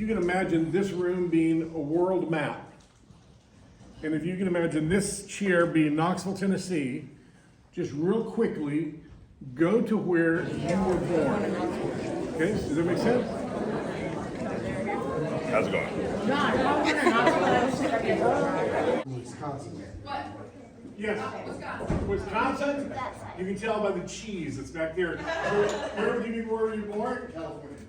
you can imagine this room being a world map, and if you can imagine this chair being Knoxville, Tennessee, just real quickly, go to where you were born. Okay, does that make sense? How's it going? Wisconsin. Yes. Wisconsin? You can tell by the cheese that's back there. Where were you born? California.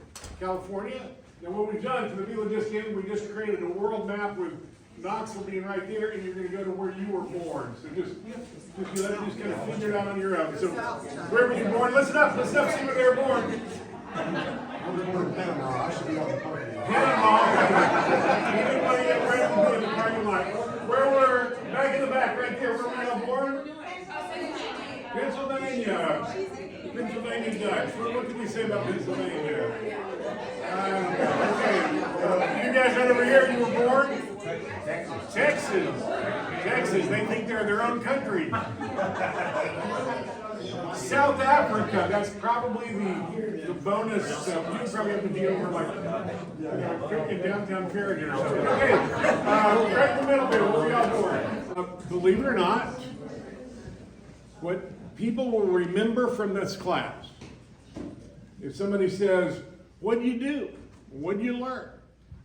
California? Now what we've done, for the people that just came, we just created a world map with Knoxville being right there, and you're going to go to where you were born. So just kind of figure it out on your own. So where were you born? Listen up, see where they were born. I was born in Panama. I should be on the parking lot. Panama. Anybody get ready to be in the parking lot? Where were, back in the back, right there, where were you all born? Pennsylvania. Pennsylvania Dutch. What can we say about Pennsylvania? Okay. You guys right over here, you were born? Texas. They think they're their own country. South Africa. That's probably the bonus. You probably have to be over like in downtown Farragut or something. Okay. Right in the middle there. Where we all born? Believe it or not, what people will remember from this class, if somebody says, "What do you do? What do you learn?"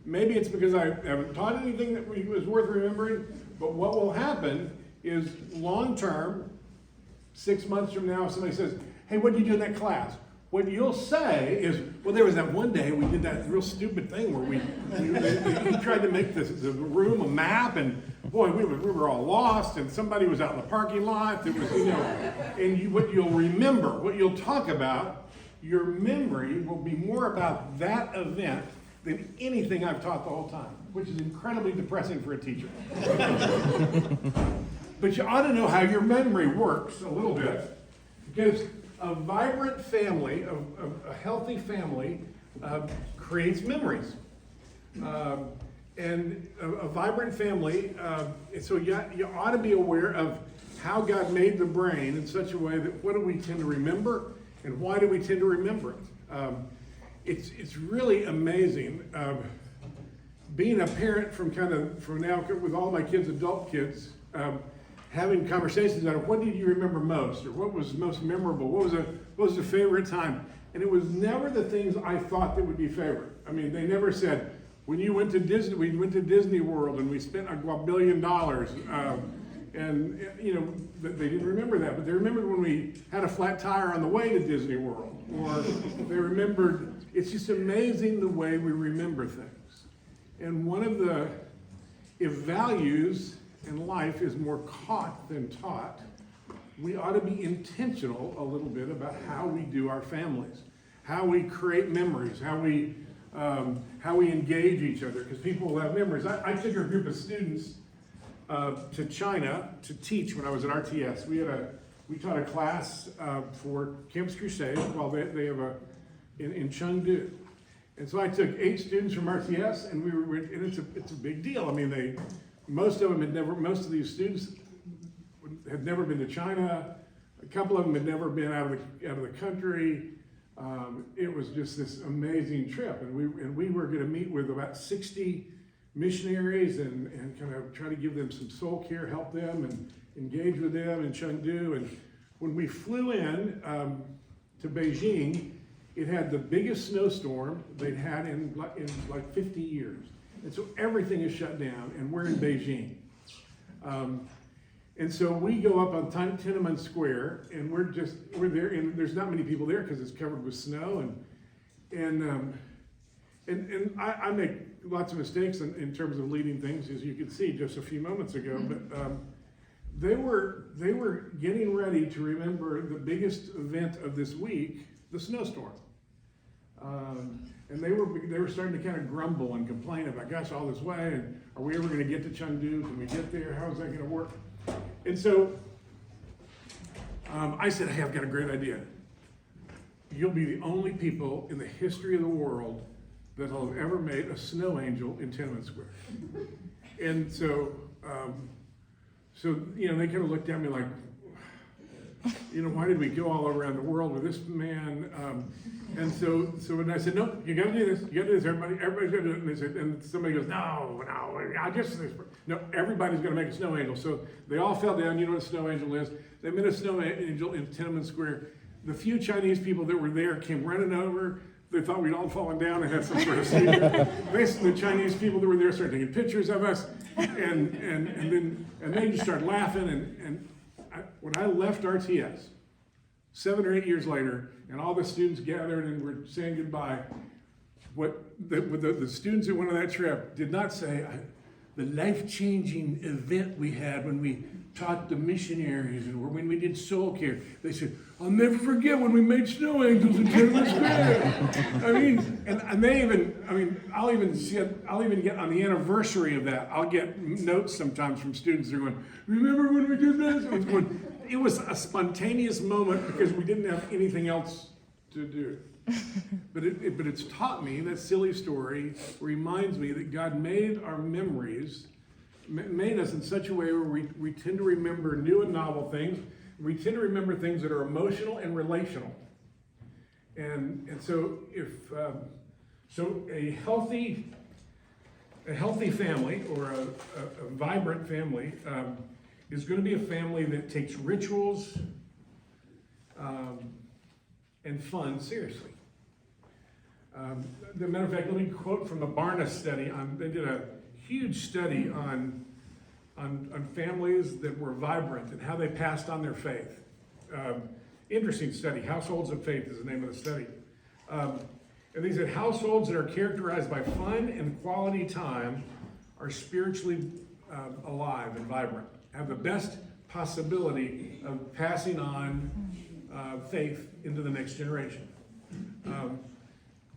Maybe it's because I haven't taught anything that was worth remembering, but what will happen is long term, 6 months from now, if somebody says, "Hey, what did you do in that class?" What you'll say is, "Well, there was that one day we did that real stupid thing where we tried to make the room a map, and boy, we were all lost, and somebody was out in the parking lot. It was, and what you'll remember, what you'll talk about, your memory will be more about that event than anything I've taught the whole time, which is incredibly depressing for a teacher. But you ought to know how your memory works a little bit, because a vibrant family, a healthy family, creates memories. And a vibrant family, so you ought to be aware of how God made the brain in such a way that what do we tend to remember, and why do we tend to remember it? It's really amazing. Being a parent from now with all my kids, adult kids, having conversations about what did you remember most, or what was most memorable, what was the favorite time, and it was never the things I thought that would be favorite. I mean, they never said, when you went to Disney, we went to Disney World and we spent $1 billion, and they didn't remember that, but they remembered when we had a flat tire on the way to Disney World, or they remembered. It's just amazing the way we remember things. And one of the, if values in life is more caught than taught, we ought to be intentional a little bit about how we do our families, how we create memories, how we engage each other, because people will have memories. I took a group of students to China to teach when I was at RTS. We taught a class for Campus Crusade. Well, they have in Chengdu, and so I took 8 students from RTS, and and it's a big deal. I mean, most of these students had never been to China. A couple of them had never been out of the country. It was just this amazing trip, and we were going to meet with about 60 missionaries and kind of try to give them some soul care, help them, and engage with them in Chengdu. And when we flew in to Beijing, it had the biggest snowstorm they'd had in like 50 years. And so everything is shut down, and we're in Beijing. And so we go up on Tiananmen Square, and we're there, and there's not many people there because it's covered with snow, and I make lots of mistakes in terms of leading things, as you could see just a few moments ago. But they were getting ready to remember the biggest event of this week, the snowstorm. And they were starting to kind of grumble and complain about, gosh, all this way, and are we ever going to get to Chengdu? Can we get there? How is that going to work? And so I said, hey, I've got a great idea. You'll be the only people in the history of the world that will have ever made a snow angel in Tiananmen Square. And so they kind of looked at me like, why did we go all around the world with this man? And so when I said, no, you gotta do this, everybody's gonna do it. And they said, and somebody goes, no, everybody's gonna make a snow angel. So they all fell down. You know what a snow angel is? They made a snow angel in Tiananmen Square. The few Chinese people that were there came running over. They thought we'd all fallen down and had some sort of seizure. Basically, the Chinese people that were there started taking pictures of us, and they just started laughing. When I left RTS, 7 or 8 years later, and all the students gathered and were saying goodbye, what the students who went on that trip did not say, the life-changing event we had when we taught the missionaries and when we did soul care. They said, I'll never forget when we made snow angels in Tiananmen Square. I'll even get on the anniversary of that, I'll get notes sometimes from students that are going, remember when we did this? It was a spontaneous moment because we didn't have anything else to do. But it's taught me, that silly story reminds me that God made our memories, made us in such a way where we tend to remember new and novel things. We tend to remember things that are emotional and relational. And so a healthy family or a vibrant family is going to be a family that takes rituals and fun seriously. As a matter of fact, let me quote from the Barna study. They did a huge study on families that were vibrant and how they passed on their faith. Interesting study. Households of Faith is the name of the study. And they said households that are characterized by fun and quality time are spiritually alive and vibrant, have the best possibility of passing on faith into the next generation.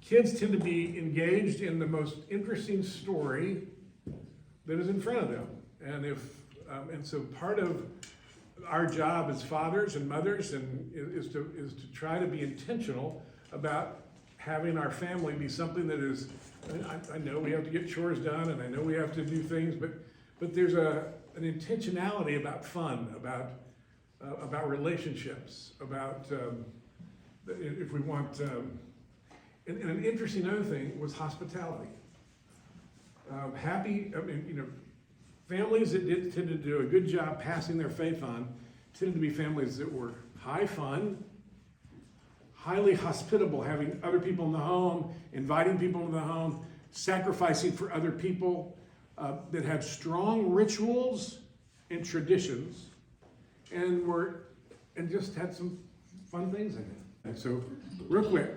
Kids tend to be engaged in the most interesting story that is in front of them. And so part of our job as fathers and mothers is to try to be intentional about having our family be something that is, I know we have to get chores done and I know we have to do things, but there's an intentionality about fun, about relationships, about if we want, and an interesting other thing was hospitality. Families that tend to do a good job passing their faith on tended to be families that were high fun, highly hospitable, having other people in the home, inviting people into the home, sacrificing for other people, that had strong rituals and traditions, and just had some fun things in it. And so, real quick,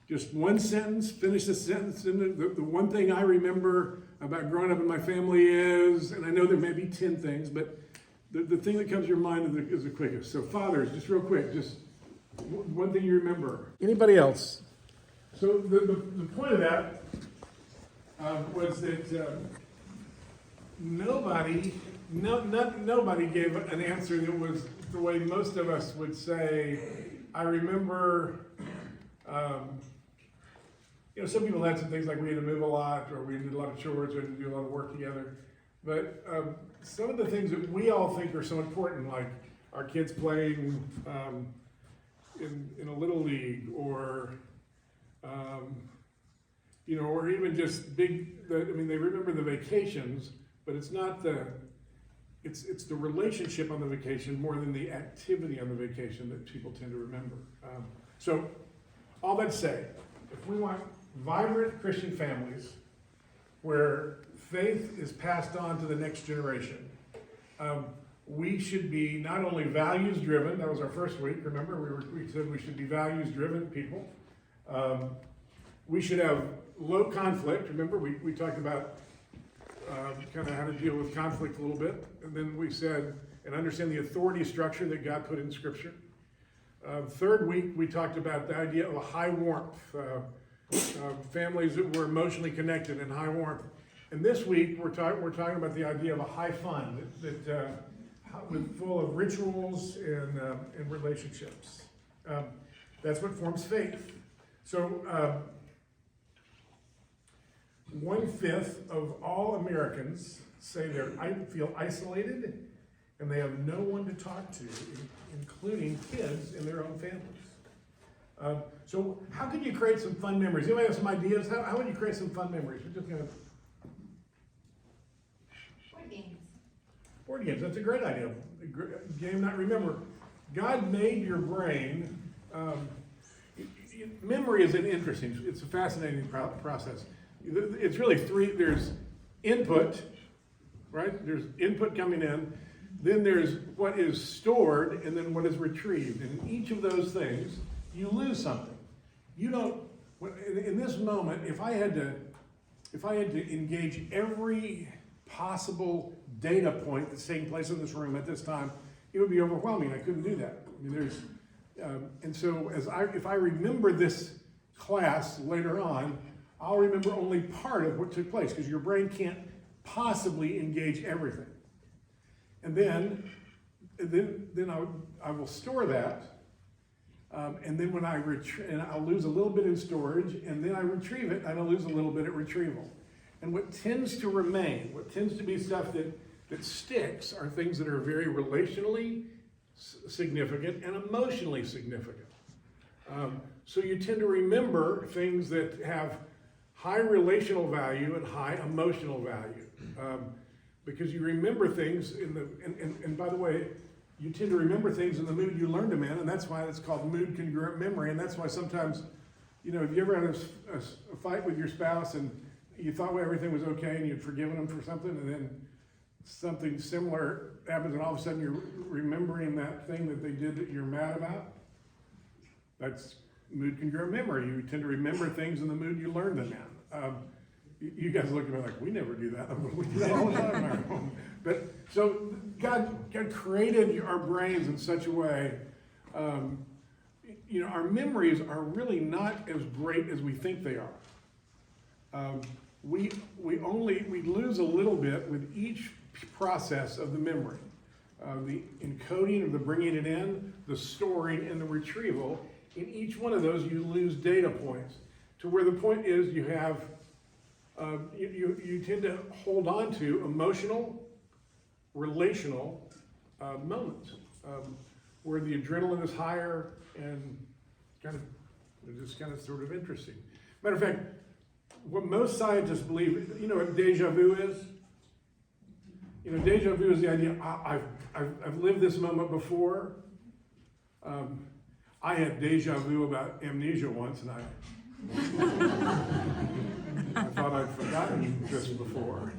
just one sentence, finish the sentence. And the one thing I remember about growing up in my family is, and I know there may be 10 things, but the thing that comes to your mind is the quickest. So fathers, just real quick, just one thing you remember. Anybody else? So the point of that was that nobody gave an answer that was the way most of us would say. I remember, some people had some things like we had to move a lot, or we did a lot of chores, or we had to do a lot of work together. But some of the things that we all think are so important, like our kids playing in a little league, or or even just they remember the vacations, but it's not it's the relationship on the vacation more than the activity on the vacation that people tend to remember. So all that to say, if we want vibrant Christian families where faith is passed on to the next generation, we should be not only values driven. That was our first week, remember? We said we should be values driven people. We should have low conflict. Remember, we talked about kind of how to deal with conflict a little bit. And then we said, and understand the authority structure that God put in Scripture. Third week, we talked about the idea of a high warmth. Families that were emotionally connected and high warmth. And this week, we're talking about the idea of a high fun that full of rituals and relationships. That's what forms faith. So 1/5 of all Americans say they feel isolated and they have no one to talk to, including kids in their own families. So how can you create some fun memories? Anybody have some ideas? How would you create some fun memories? We're just gonna... Board games. Board games, that's a great idea. Game night. Remember, God made your brain. Memory is an interesting, it's a fascinating process. It's really there's input, right? There's input coming in, then there's what is stored, and then what is retrieved. And in each of those things, you lose something. You don't, in this moment, if I had to engage every possible data point that's taking place in this room at this time, it would be overwhelming. I couldn't do that. I mean, and so if I remember this class later on, I'll remember only part of what took place, because your brain can't possibly engage everything. And then I will store that, and then when and I'll lose a little bit in storage, and then I retrieve it, and I'll lose a little bit at retrieval. And what tends to remain, what tends to be stuff that sticks, are things that are very relationally significant and emotionally significant. So you tend to remember things that have high relational value and high emotional value, because you remember things and by the way, you tend to remember things in the mood you learned them in, and that's why it's called mood congruent memory. And that's why sometimes, if you ever had a fight with your spouse and you thought everything was okay and you'd forgiven them for something, and then something similar happens, and all of a sudden you're remembering that thing that they did that you're mad about. That's mood congruent memory. You tend to remember things in the mood you learned them in. You guys look at me like, we never do that. We do that all the time in our home. But so God created our brains in such a way. Our memories are really not as great as we think they are. We lose a little bit with each process of the memory. The encoding, or the bringing it in, the storing, and the retrieval. In each one of those, you lose data points, to where the point is you have, you tend to hold on to emotional, relational moments, where the adrenaline is higher and it's kind of sort of interesting. Matter of fact, what most scientists believe, you know what deja vu is? Deja vu is the idea, I've lived this moment before. I had deja vu about amnesia once, and I thought I'd forgotten this before.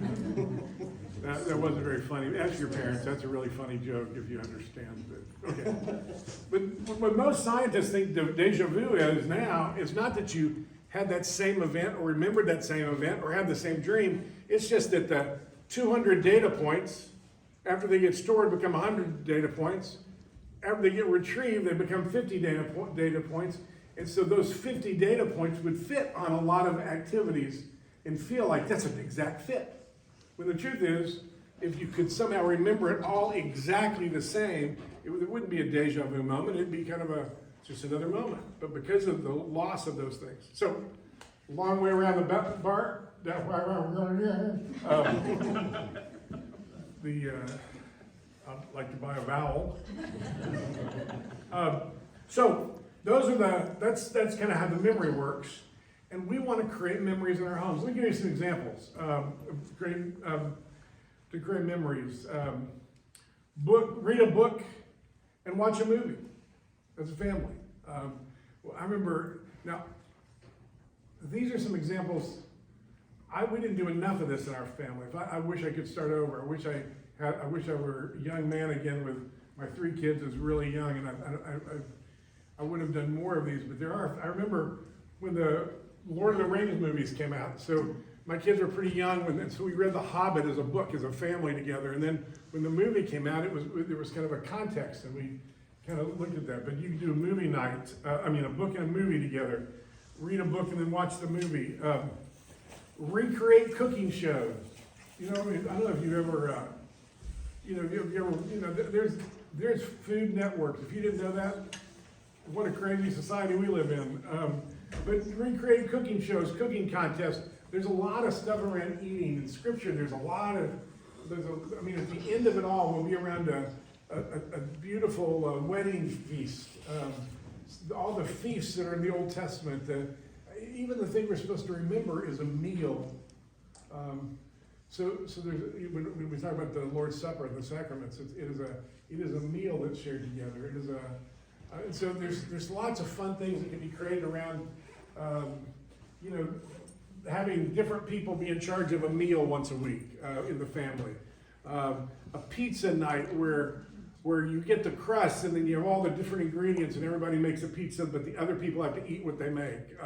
That wasn't very funny. Ask your parents, that's a really funny joke if you understand it. Okay. But what most scientists think deja vu is now, is not that you had that same event or remembered that same event or had the same dream. It's just that the 200 data points, after they get stored, become 100 data points. After they get retrieved, they become 50 data points. And so those 50 data points would fit on a lot of activities and feel like that's an exact fit. When the truth is, if you could somehow remember it all exactly the same, it wouldn't be a deja vu moment. It'd be kind of just another moment. But because of the loss of those things. So, long way around the bar. That's why we're going here. I'd like to buy a vowel. So those are that's kind of how the memory works, and we want to create memories in our homes. Let me give you some examples to create memories. Read a book and watch a movie as a family. I remember now. These are some examples. We didn't do enough of this in our family. I wish I could start over. I wish I were a young man again with my 3 kids as really young, and I would have done more of these. But I remember when the Lord of the Rings movies came out. So my kids were pretty young, and so we read The Hobbit as a book, as a family together. And then when the movie came out, there was kind of a context, and we kind of looked at that. But you can do a movie night, a book and a movie together. Read a book and then watch the movie. Recreate cooking shows. I don't know if you ever, there's food networks. If you didn't know that, what a crazy society we live in. But recreate cooking shows, cooking contests. There's a lot of stuff around eating in Scripture. There's a lot of I mean, at the end of it all, we'll be around a beautiful wedding feast. All the feasts that are in the Old Testament, even the thing we're supposed to remember is a meal. So there's, when we talk about the Lord's Supper and the sacraments, it is a meal that's shared together. It is and so there's lots of fun things that can be created around, having different people be in charge of a meal once a week in the family. A pizza night where you get the crust and then you have all the different ingredients and everybody makes a pizza, but the other people have to eat what they make.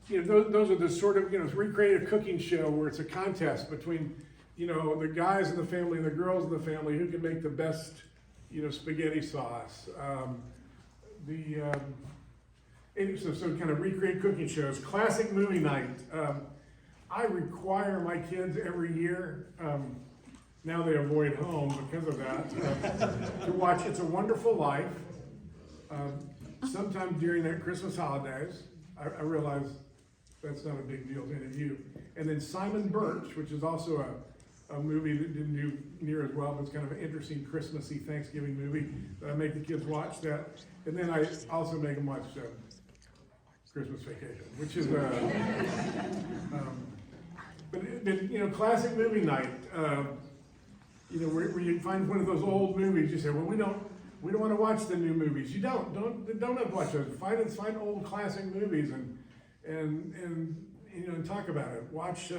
Those are the sort of, recreate a cooking show where it's a contest between, the guys in the family and the girls in the family who can make the best, spaghetti sauce. So kind of recreate cooking shows. Classic movie night. I require my kids every year, now they avoid home because of that, to watch It's a Wonderful Life. Sometime during that Christmas holidays. I realize that's not a big deal to any of you. And then Simon Birch, which is also a movie that didn't do near as well, but it's kind of an interesting Christmassy Thanksgiving movie that I make the kids watch that. And then I also make them watch Christmas Vacation, which is but classic movie night. Where you find one of those old movies, you say, well, we don't want to watch the new movies. You don't have to watch those. Find old classic movies and talk about it. Watch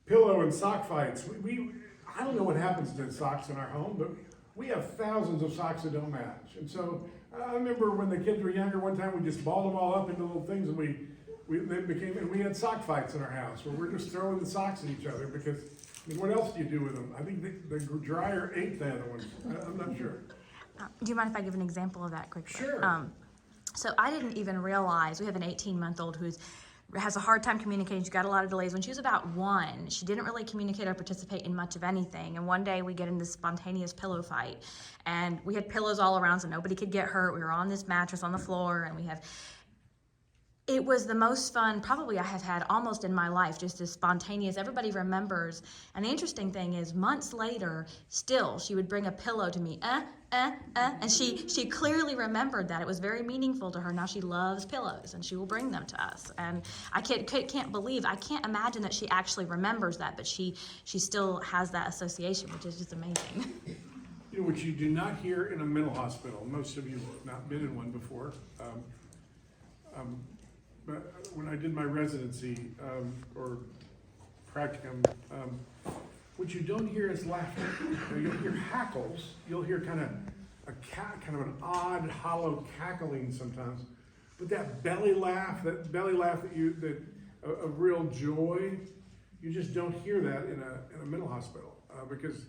pillow and sock fights. I don't know what happens to socks in our home, but we have thousands of socks that don't match. And so I remember when the kids were younger, one time we just balled them all up into little things, and we had sock fights in our house where we're just throwing the socks at each other because, what else do you do with them? I think the dryer ate the other ones. I'm not sure. Do you mind if I give an example of that quickly? Sure. So I didn't even realize, we have an 18-month-old who has a hard time communicating. She's got a lot of delays. When she was about 1, she didn't really communicate or participate in much of anything. And one day we get in this spontaneous pillow fight. And we had pillows all around so nobody could get hurt. We were on this mattress on the floor, and it was the most fun probably I have had almost in my life, just as spontaneous. Everybody remembers. And the interesting thing is, months later, still, she would bring a pillow to me, and she clearly remembered that. It was very meaningful to her. Now she loves pillows, and she will bring them to us. And I can't imagine that she actually remembers that, but she still has that association, which is just amazing. Which you do not hear in a mental hospital. Most of you have not been in one before. But when I did my residency or practicum, what you don't hear is laughter. You'll hear hackles. You'll hear kind of an odd, hollow cackling sometimes. But that belly laugh of real joy, you just don't hear that in a mental hospital because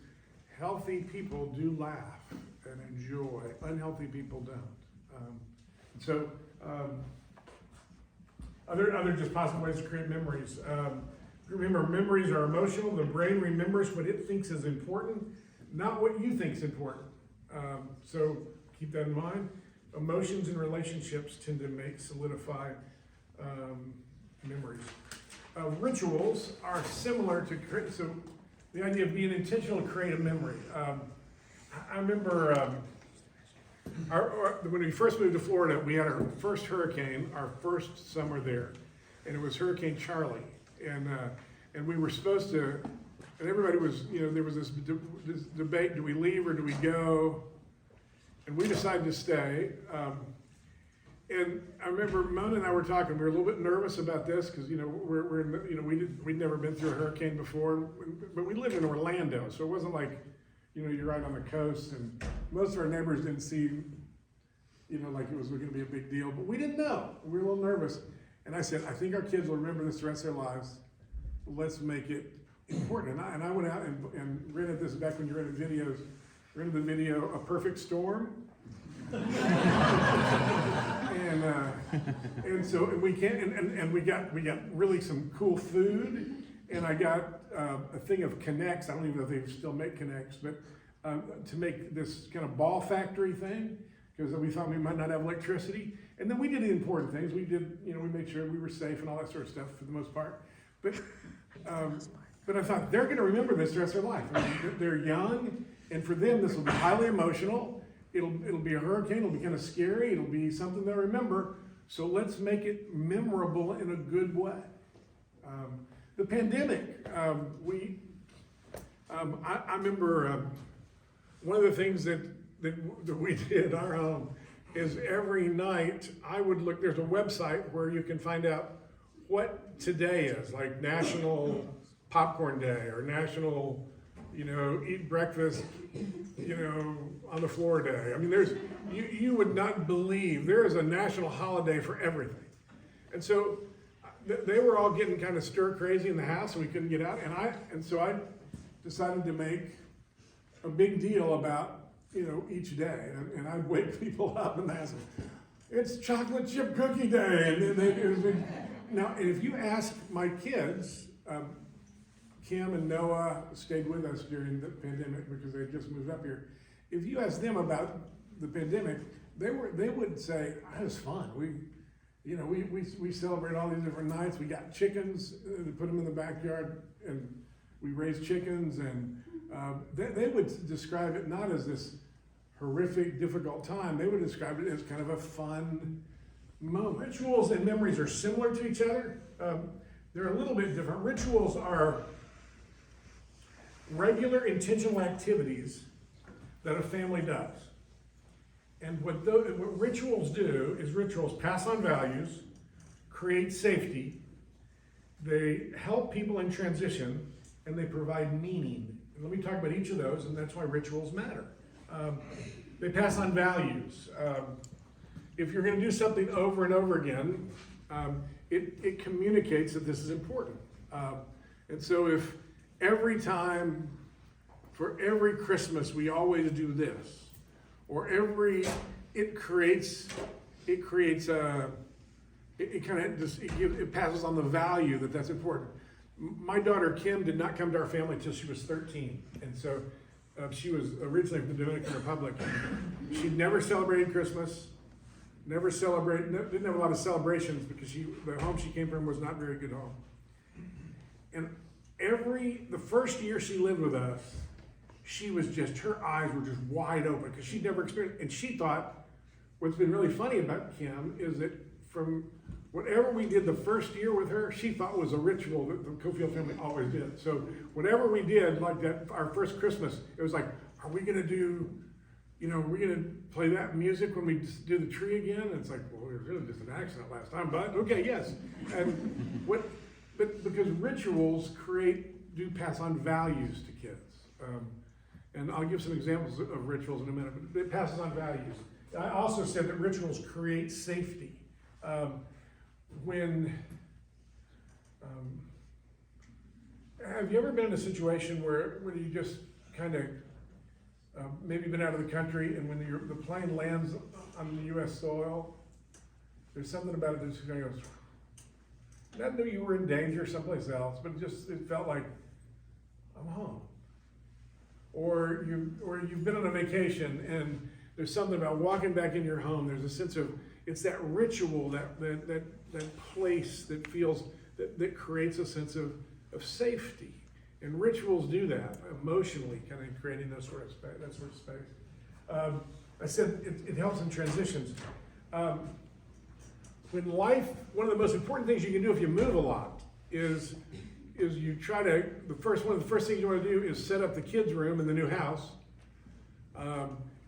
healthy people do laugh and enjoy. Unhealthy people don't. Other just possible ways to create memories. Remember, memories are emotional. The brain remembers what it thinks is important, not what you think is important. So keep that in mind. Emotions and relationships tend to solidify memories. Rituals are similar to so the idea of being intentional to create a memory. I remember. When we first moved to Florida, we had our first hurricane, our first summer there, and it was Hurricane Charlie, and we were supposed to, and everybody was, there was this debate: do we leave or do we go? And we decided to stay. And I remember Mona and I were talking. We were a little bit nervous about this because we'd never been through a hurricane before, but we lived in Orlando, so it wasn't like. You're right on the coast, and most of our neighbors didn't seem, like it was going to be a big deal. But we didn't know. We were a little nervous. And I said, I think our kids will remember this the rest of their lives. Let's make it important. And I went out and rented this back when you rented videos. Rented the video, A Perfect Storm. And we got really some cool food. And I got a thing of Connects. I don't even know if they still make Connects, but to make this kind of ball factory thing, because we thought we might not have electricity. And then we did the important things. We did, we made sure we were safe and all that sort of stuff for the most part. But I thought, they're gonna remember this the rest of their life. I mean, they're young, and for them, this will be highly emotional. It'll be a hurricane, it'll be kind of scary, it'll be something they'll remember. So let's make it memorable in a good way. The pandemic, I remember one of the things that we did in our home is every night I would look, there's a website where you can find out what today is, like National Popcorn Day or National, eat breakfast, on the floor day. I mean, you would not believe, there is a national holiday for everything. And so they were all getting kind of stir crazy in the house and we couldn't get out. And so I decided to make a big deal about, each day. And I'd wake people up and ask them, it's chocolate chip cookie day. And then now, if you ask my kids, Kim and Noah stayed with us during the pandemic because they just moved up here. If you ask them about the pandemic, they would say, it was fun. We celebrated all these different nights. We got chickens, put them in the backyard, and we raised chickens. And they would describe it not as this horrific, difficult time. They would describe it as kind of a fun moment. Rituals and memories are similar to each other. They're a little bit different. Rituals are regular intentional activities that a family does. And what rituals do is rituals pass on values, create safety, they help people in transition, and they provide meaning. And let me talk about each of those, and that's why rituals matter. They pass on values. If you're going to do something over and over again, it communicates that this is important. And so if every time, for every Christmas, we always do this, or it passes on the value that's important. My daughter Kim did not come to our family until she was 13, and so she was originally from the Dominican Republic. She'd never celebrated Christmas, didn't have a lot of celebrations because the home she came from was not a very good home. And the first year she lived with us, her eyes were just wide open because she'd never experienced, and she thought, what's been really funny about Kim is that from whatever we did the first year with her, she thought was a ritual that the Coffield family always did. So whatever we did, like that, our first Christmas, it was like, are we gonna do, are we gonna play that music when we do the tree again? And it's like, well, it was really just an accident last time, but okay, yes. And but because rituals do pass on values to kids. And I'll give some examples of rituals in a minute, but it passes on values. I also said that rituals create safety. Have you ever been in a situation where you just kind of maybe been out of the country, and when the plane lands on the U.S. soil, there's something about it that just kind of goes, not that you were in danger someplace else, but it felt like, I'm home. Or you've been on a vacation and there's something about walking back in your home. There's a sense of, it's that ritual, that place that feels, that creates a sense of safety. And rituals do that emotionally, kind of creating that sort of space. I said it helps in transitions. When life, one of the most important things you can do if you move a lot is you try to, one of the first things you want to do is set up the kids' room in the new house,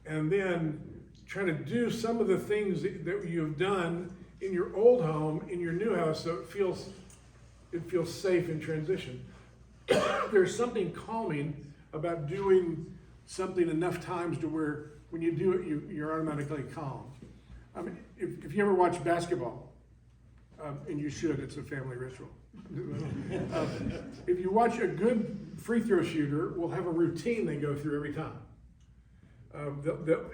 and then try to do some of the things that you've done in your old home in your new house, so it feels safe in transition. There's something calming about doing something enough times to where when you do it, you're automatically calm. I mean, if you ever watch basketball, and you should, it's a family ritual. If you watch a good free throw shooter, will have a routine they go through every time.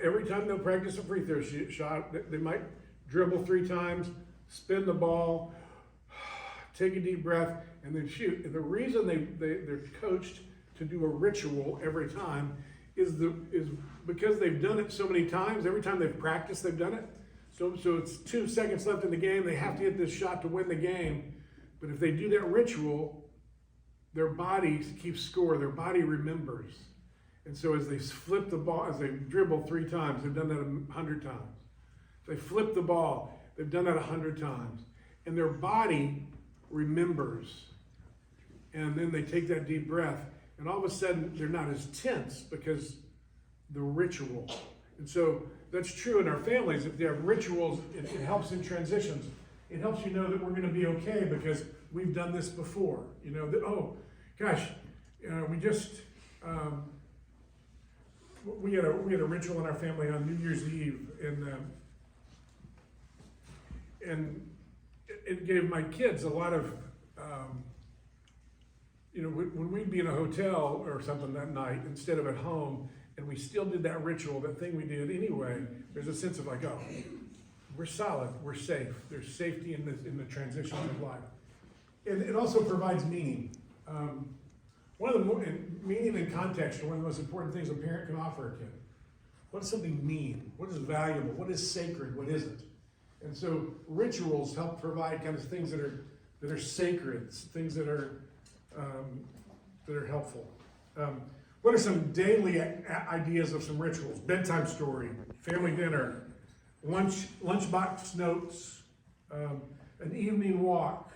Every time they'll practice a free throw shot, they might dribble 3 times, spin the ball, take a deep breath, and then shoot. And the reason they're coached to do a ritual every time is because they've done it so many times. Every time they've practiced, they've done it. So it's 2 seconds left in the game. They have to hit this shot to win the game. But if they do that ritual, their body keeps score. Their body remembers. And so as they flip the ball, as they dribble 3 times, they've done that 100 times. If they flip the ball, they've done that 100 times. And their body remembers. And then they take that deep breath. And all of a sudden, they're not as tense because the ritual. And so that's true in our families. If they have rituals, it helps in transitions. It helps you know that we're going to be okay because we've done this before. You know, that, oh, gosh, we just, we had a ritual in our family on New Year's Eve, and it gave my kids a lot of, you know, when we'd be in a hotel or something that night instead of at home, and we still did that ritual, that thing we did anyway, there's a sense of like, oh, we're solid, we're safe. There's safety in the transition of life. And it also provides meaning. One of the meaning and context are one of the most important things a parent can offer a kid. What does something mean? What is valuable? What is sacred? What isn't? And so rituals help provide kind of things that are sacred, things that are helpful. What are some daily ideas of some rituals? Bedtime story, family dinner, lunchbox notes, an evening walk,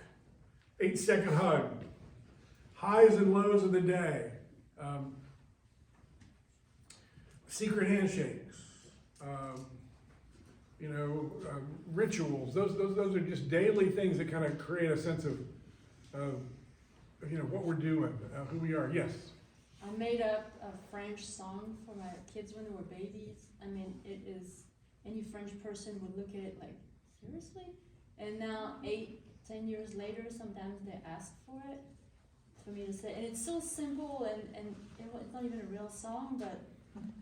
8-second hug, highs and lows of the day, secret handshakes, rituals. Those are just daily things that kind of create a sense of what we're doing, who we are. Yes. I made up a French song for my kids when they were babies. I mean, it is, any French person would look at it like, seriously? And now 8-10 years later, sometimes they ask for it for me to say, and it's so simple, and it's not even a real song, but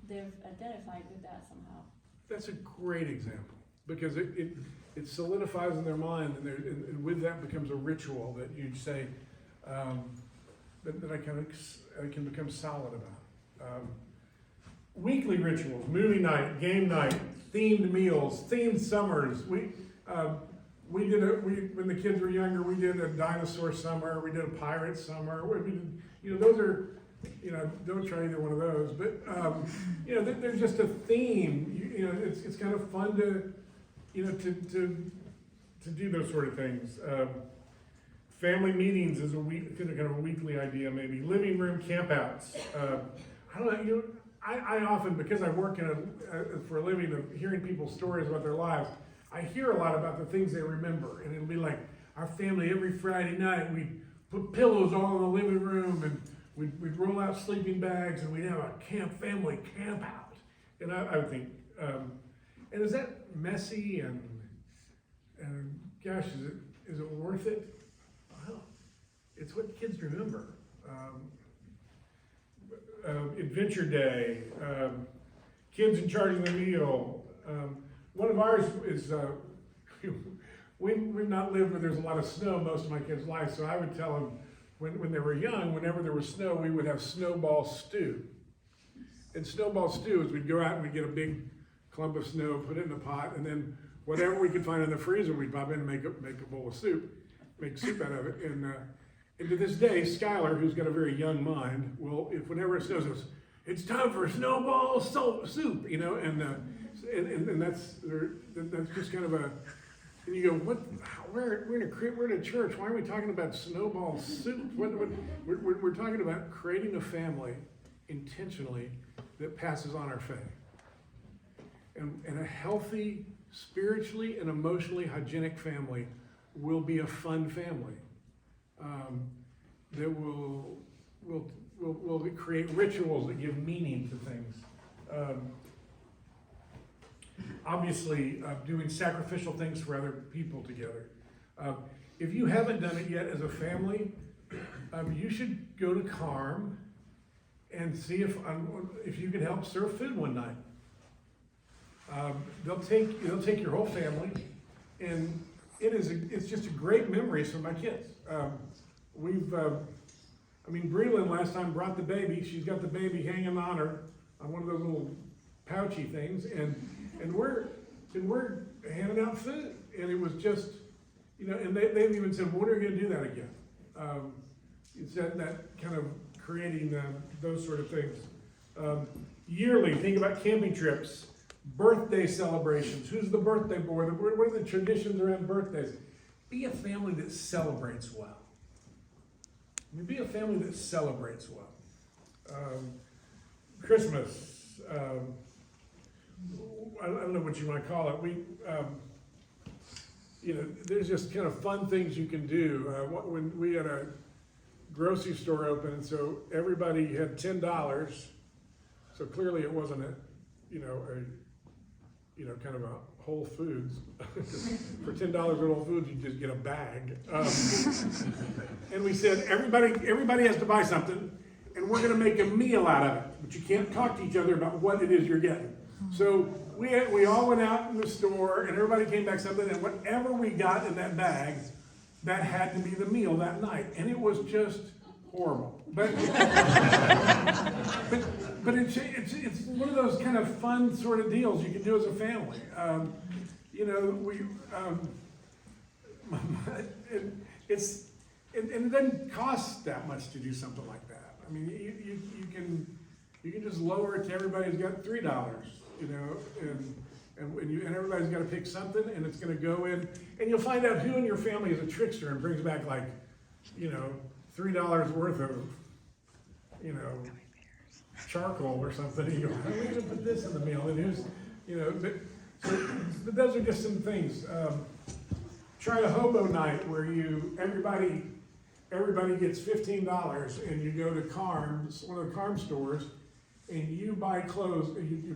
they've identified with that somehow. That's a great example, because it solidifies in their mind, and with that becomes a ritual that you say, that I can become solid about. Weekly rituals, movie night, game night, themed meals, themed summers. When the kids were younger, we did a dinosaur summer, we did a pirate summer. Those are, don't try either one of those, but there's just a theme. It's kind of fun to do those sort of things. Family meetings is kind of a weekly idea, maybe. Living room campouts. I don't know. I often, because I work for a living of hearing people's stories about their lives, I hear a lot about the things they remember, and it'll be like our family every Friday night. We'd put pillows all in the living room, and we'd roll out sleeping bags, and we'd have a family camp out. And I would think, and is that messy and gosh, is it worth it? Well, it's what kids remember. Adventure day, kids in charge of the meal. One of ours is, we've not lived where there's a lot of snow most of my kids' life, so I would tell them when they were young, whenever there was snow, we would have snowball stew. And snowball stew is we'd go out and we'd get a big clump of snow, put it in a pot, and then whatever we could find in the freezer, we'd pop in and make a bowl of soup, make soup out of it. And to this day, Skylar, who's got a very young mind, if whenever it snows, it's time for snowball soup, and that's just kind of and you go, what? We're in a church. Why are we talking about snowball soup? We're talking about creating a family intentionally that passes on our faith, and a healthy, spiritually and emotionally hygienic family will be a fun family. That will create rituals that give meaning to things. Obviously, doing sacrificial things for other people together. If you haven't done it yet as a family, you should go to Carm and see if you can help serve food one night. They'll take your whole family, and it's just a great memories for my kids. Breland last time brought the baby. She's got the baby hanging on her on one of those little pouchy things, and we're handing out food, and it was just, and they've even said, when are we gonna do that again? It's that kind of creating those sort of things. Yearly, think about camping trips, birthday celebrations. Who's the birthday boy? What are the traditions around birthdays? Be a family that celebrates well. Be a family that celebrates well. Christmas, I don't know what you want to call it. There's just kind of fun things you can do. When we had a grocery store open, and so everybody had $10. So clearly it wasn't kind of a Whole Foods. For $10 at Whole Foods, you just get a bag. And we said, everybody has to buy something, and we're gonna make a meal out of it. But you can't talk to each other about what it is you're getting. So we all went out in the store, and everybody came back something, and whatever we got in that bag, that had to be the meal that night. And it was just horrible. But it's one of those kind of fun sort of deals you can do as a family. It doesn't cost that much to do something like that. I mean, you can just lower it to everybody's got $3, and everybody's got to pick something, and it's going to go in, and you'll find out who in your family is a trickster and brings back $3 worth of charcoal or something. You go, how are we going to put this in the meal? And who's, but those are just some things. Try a hobo night where everybody gets $15, and you go to Carms, one of the Carm stores, and you buy clothes. You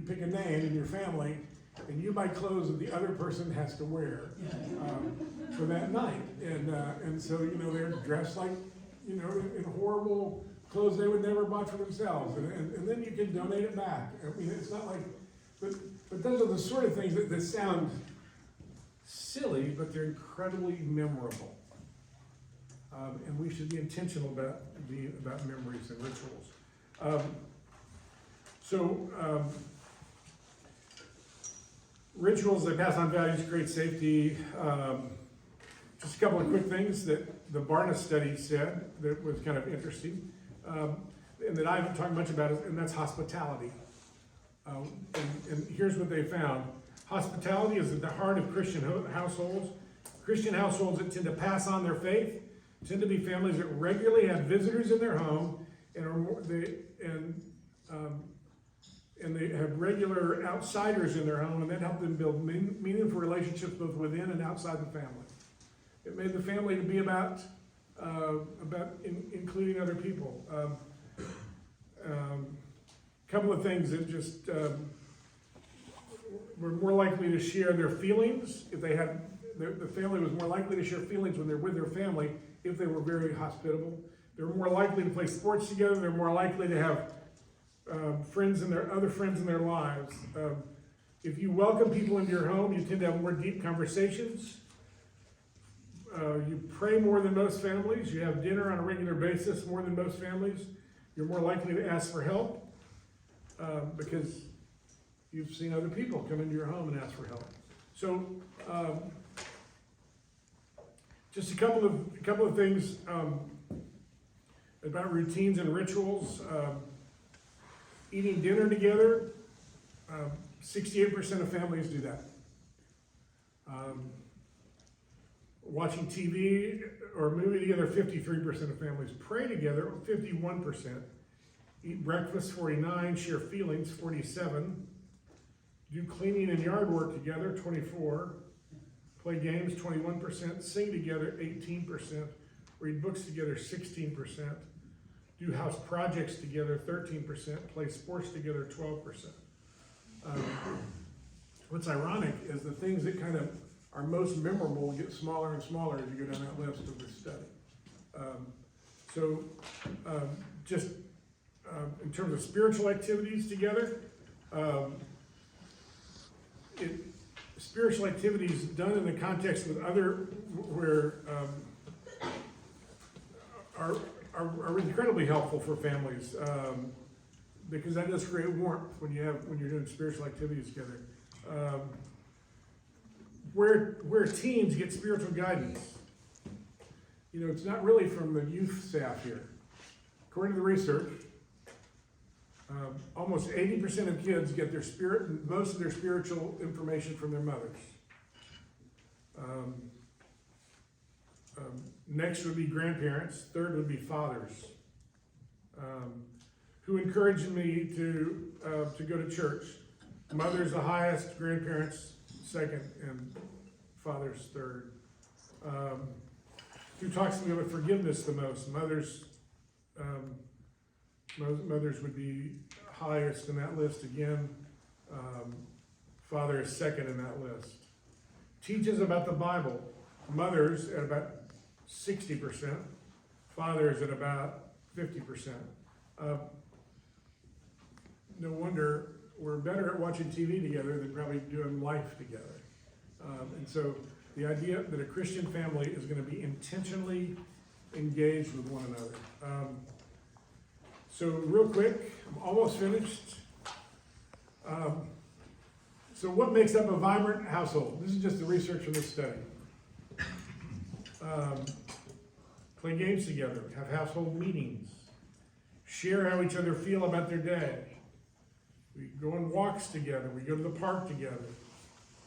pick a name in your family, and you buy clothes that the other person has to wear for that night. And so they're dressed like in horrible clothes they would never buy for themselves, and then you can donate it back. I mean, it's not like, but those are the sort of things that sound silly, but they're incredibly memorable. And we should be intentional about memories and rituals. Rituals that pass on values, create safety. Just a couple of quick things that the Barna study said that was kind of interesting, and that I haven't talked much about, and that's hospitality. And here's what they found. Hospitality is at the heart of Christian households. Christian households that tend to pass on their faith tend to be families that regularly have visitors in their home and they have regular outsiders in their home, and that helped them build meaningful relationships both within and outside the family. It made the family to be about including other people. Couple of things that just were more likely to share their feelings if they had. The family was more likely to share feelings when they're with their family if they were very hospitable. They're more likely to play sports together. They're more likely to have other friends in their lives. If you welcome people into your home, you tend to have more deep conversations. You pray more than most families. You have dinner on a regular basis more than most families. You're more likely to ask for help because you've seen other people come into your home and ask for help. So, just a couple of things about routines and rituals. Eating dinner together, 68% of families do that. Watching TV or a movie together, 53% of families. Pray together, 51%. Eat breakfast, 49%. Share feelings, 47%. Do cleaning and yard work together, 24%. Play games, 21%. Sing together, 18%. Read books together, 16%. Do house projects together, 13%. Play sports together, 12%. What's ironic is the things that kind of are most memorable get smaller and smaller as you go down that list of the study. Just in terms of spiritual activities together, spiritual activities done in the context with other are incredibly helpful for families because that does create warmth when you're doing spiritual activities together. where teens get spiritual guidance. You know, it's not really from the youth staff here. According to the research, almost 80% of kids get most of their spiritual information from their mothers. Next would be grandparents. Third would be fathers, who encouraged me to go to church. Mothers the highest, grandparents second, and fathers third. Who talks to me about forgiveness the most? Mothers would be highest in that list again. Father is second in that list. Teaches about the Bible. Mothers at about 60%. Fathers at about 50%. No wonder we're better at watching TV together than probably doing life together. And so the idea that a Christian family is going to be intentionally engaged with one another. So real quick, I'm almost finished. So what makes up a vibrant household? This is just the research from this study. Play games together, have household meetings, share how each other feel about their day. We go on walks together, we go to the park together.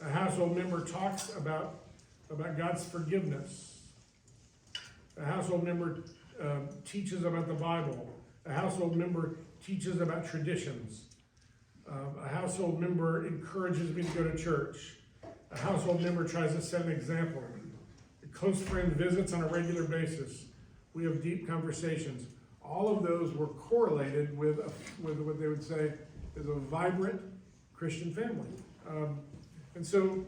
A household member talks about God's forgiveness. A household member teaches about the Bible. A household member teaches about traditions. A household member encourages me to go to church. A household member tries to set an example. A close friend visits on a regular basis. We have deep conversations. All of those were correlated with what they would say is a vibrant Christian family. And so,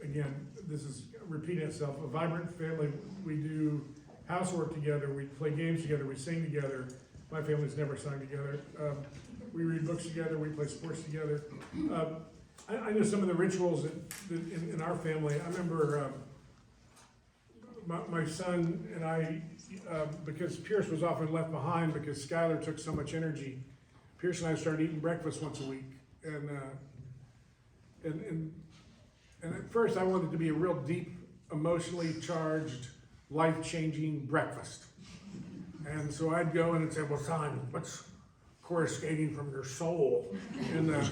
again, this is repeating itself. A vibrant family, we do housework together, we play games together, we sing together. My family's never sung together. We read books together, we play sports together. I know some of the rituals that in our family. I remember my son and I, because Pierce was often left behind because Skylar took so much energy, Pierce and I started eating breakfast once a week. And at first I wanted it to be a real deep, emotionally charged, life-changing breakfast. And so I'd go in and say, well, Simon, what's coruscating from your soul? And a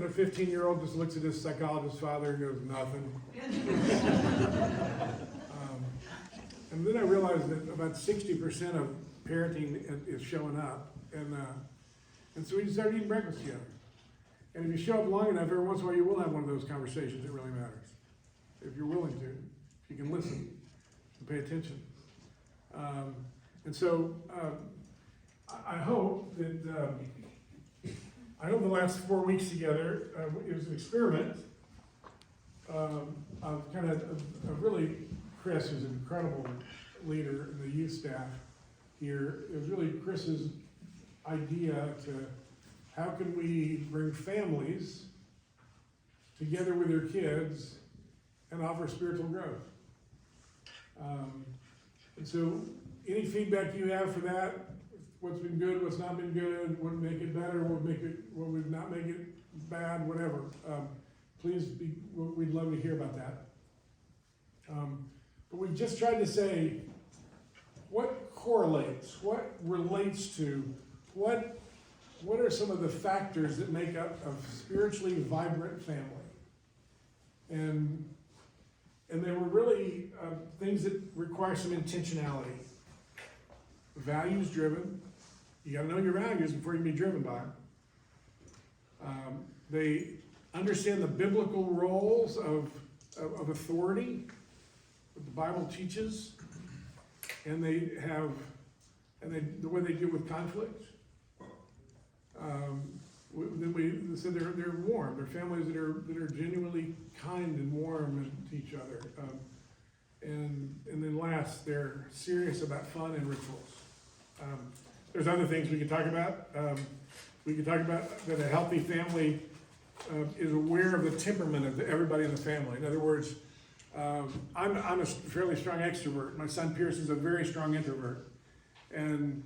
15-year-old just looks at his psychologist father and goes, nothing. And then I realized that about 60% of parenting is showing up. And so we just started eating breakfast together. And if you show up long enough, every once in a while you will have one of those conversations that really matters. If you're willing to, if you can listen and pay attention. And so I hope that the last 4 weeks together, it was an experiment of kind of really, Chris, who's an incredible leader in the youth staff here. It was really Chris's idea to how can we bring families together with their kids and offer spiritual growth. And so any feedback you have for that, what's been good, what's not been good, what would make it better, what would not make it bad, whatever. We'd love to hear about that. But we've just tried to say what correlates, what relates to, what are some of the factors that make up a spiritually vibrant family? And they were really things that require some intentionality. Values driven. You gotta know your values before you can be driven by them. They understand the biblical roles of authority, what the Bible teaches, and the way they deal with conflict. Then we said they're warm. They're families that are genuinely kind and warm to each other. And then last, they're serious about fun and rituals. There's other things we could talk about. We could talk about that a healthy family is aware of the temperament of everybody in the family. In other words, I'm a fairly strong extrovert. My son Pierce is a very strong introvert. And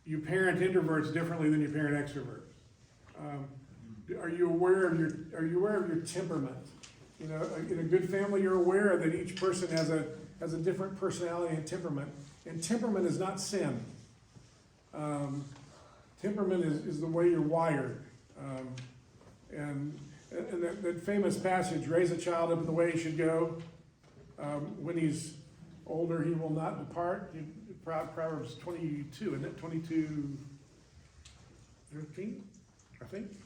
you parent introverts differently than you parent extroverts. Are you aware of your temperament? You know, in a good family, you're aware that each person has a different personality and temperament. And temperament is not sin. Temperament is the way you're wired. And that famous passage, raise a child up in the way he should go. When he's older, he will not depart. Proverbs 22, isn't it? 22:13, I think.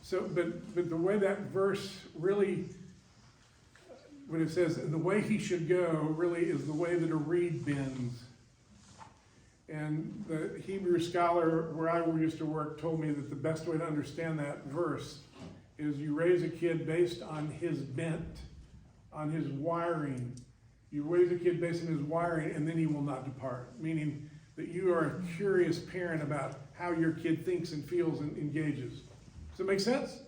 But the way that verse really, when it says the way he should go, really is the way that a reed bends. And the Hebrew scholar where I used to work told me that the best way to understand that verse is you raise a kid based on his bent, on his wiring. You raise a kid based on his wiring, and then he will not depart. Meaning that you are a curious parent about how your kid thinks and feels and engages. Does that make sense?